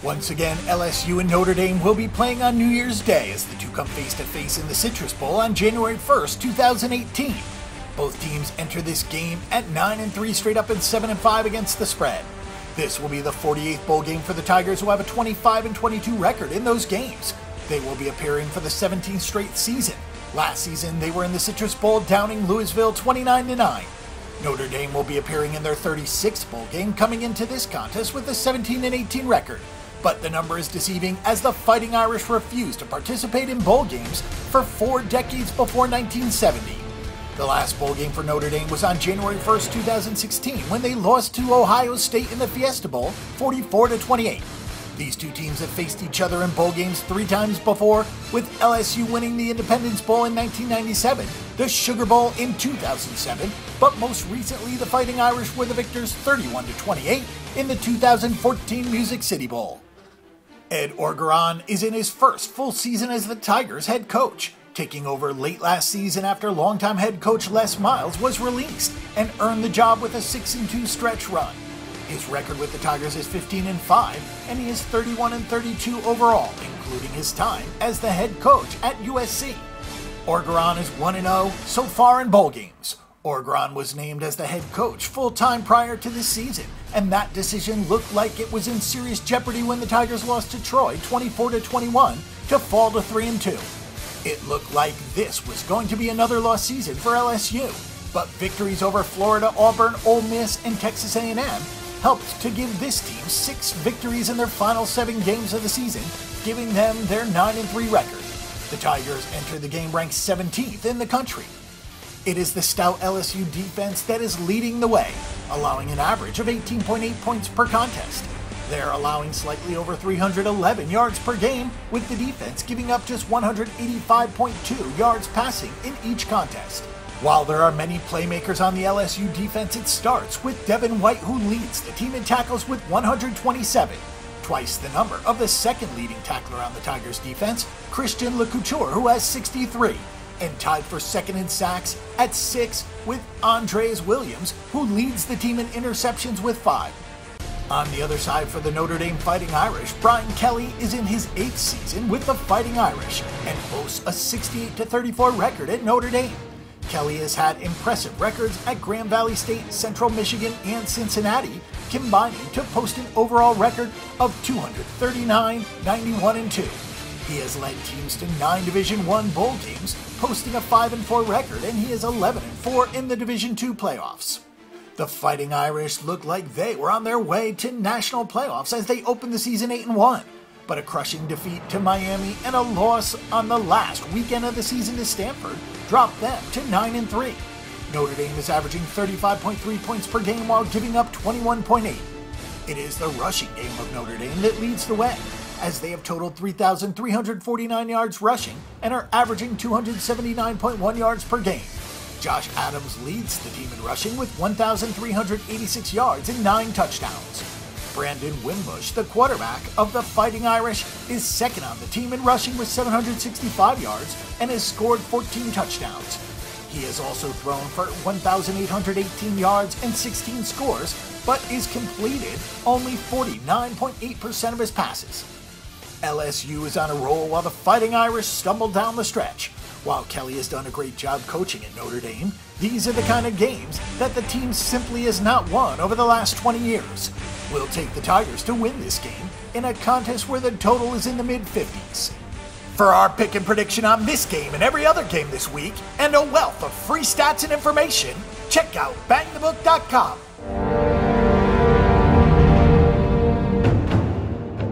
Once again, LSU and Notre Dame will be playing on New Year's Day as the two come face-to-face in the Citrus Bowl on January 1st, 2018. Both teams enter this game at 9-3 straight up and 7-5 against the spread. This will be the 48th bowl game for the Tigers, who have a 25-22 record in those games. They will be appearing for the 17th straight season. Last season, they were in the Citrus Bowl, downing Louisville 29-9. Notre Dame will be appearing in their 36th bowl game, coming into this contest with a 17-18 record. But the number is deceiving, as the Fighting Irish refused to participate in bowl games for 4 decades before 1970. The last bowl game for Notre Dame was on January 1st, 2016, when they lost to Ohio State in the Fiesta Bowl 44-28. These two teams have faced each other in bowl games 3 times before, with LSU winning the Independence Bowl in 1997, the Sugar Bowl in 2007, but most recently the Fighting Irish were the victors 31-28 in the 2014 Music City Bowl. Ed Orgeron is in his first full season as the Tigers head coach, taking over late last season after longtime head coach Les Miles was released and earned the job with a 6-2 stretch run. His record with the Tigers is 15-5, and he is 31-32 overall, including his time as the head coach at USC. Orgeron is 1-0 so far in bowl games. Orgeron was named as the head coach full-time prior to this season, and that decision looked like it was in serious jeopardy when the Tigers lost to Troy 24-21 to fall to 3-2. It looked like this was going to be another lost season for LSU, but victories over Florida, Auburn, Ole Miss, and Texas A&M helped to give this team 6 victories in their final 7 games of the season, giving them their 9-3 record. The Tigers enter the game ranked 17th in the country. It is the stout LSU defense that is leading the way, allowing an average of 18.8 points per contest. They're allowing slightly over 311 yards per game, with the defense giving up just 185.2 yards passing in each contest. While there are many playmakers on the LSU defense, it starts with Devin White, who leads the team in tackles with 127, twice the number of the second leading tackler on the Tigers defense, Christian LeCouture, who has 63, and tied for second in sacks at 6 with Andres Williams, who leads the team in interceptions with 5. On the other side for the Notre Dame Fighting Irish, Brian Kelly is in his 8th season with the Fighting Irish and boasts a 68-34 record at Notre Dame. Kelly has had impressive records at Grand Valley State, Central Michigan, and Cincinnati, combining to post an overall record of 239, 91, and 2. He has led teams to 9 Division I bowl games, posting a 5-4 record, and he is 11-4 in the Division II playoffs. The Fighting Irish looked like they were on their way to national playoffs as they opened the season 8-1. But a crushing defeat to Miami and a loss on the last weekend of the season to Stanford dropped them to 9-3. Notre Dame is averaging 35.3 points per game while giving up 21.8. It is the rushing game of Notre Dame that leads the way, as they have totaled 3,349 yards rushing and are averaging 279.1 yards per game. Josh Adams leads the team in rushing with 1,386 yards and 9 touchdowns. Brandon Wimbush, the quarterback of the Fighting Irish, is second on the team in rushing with 765 yards and has scored 14 touchdowns. He has also thrown for 1,818 yards and 16 scores, but is completed only 49.8% of his passes. LSU is on a roll while the Fighting Irish stumble down the stretch. While Kelly has done a great job coaching at Notre Dame, these are the kind of games that the team simply has not won over the last 20 years. We'll take the Tigers to win this game in a contest where the total is in the mid-50s. For our pick and prediction on this game and every other game this week, and a wealth of free stats and information, check out bangthebook.com.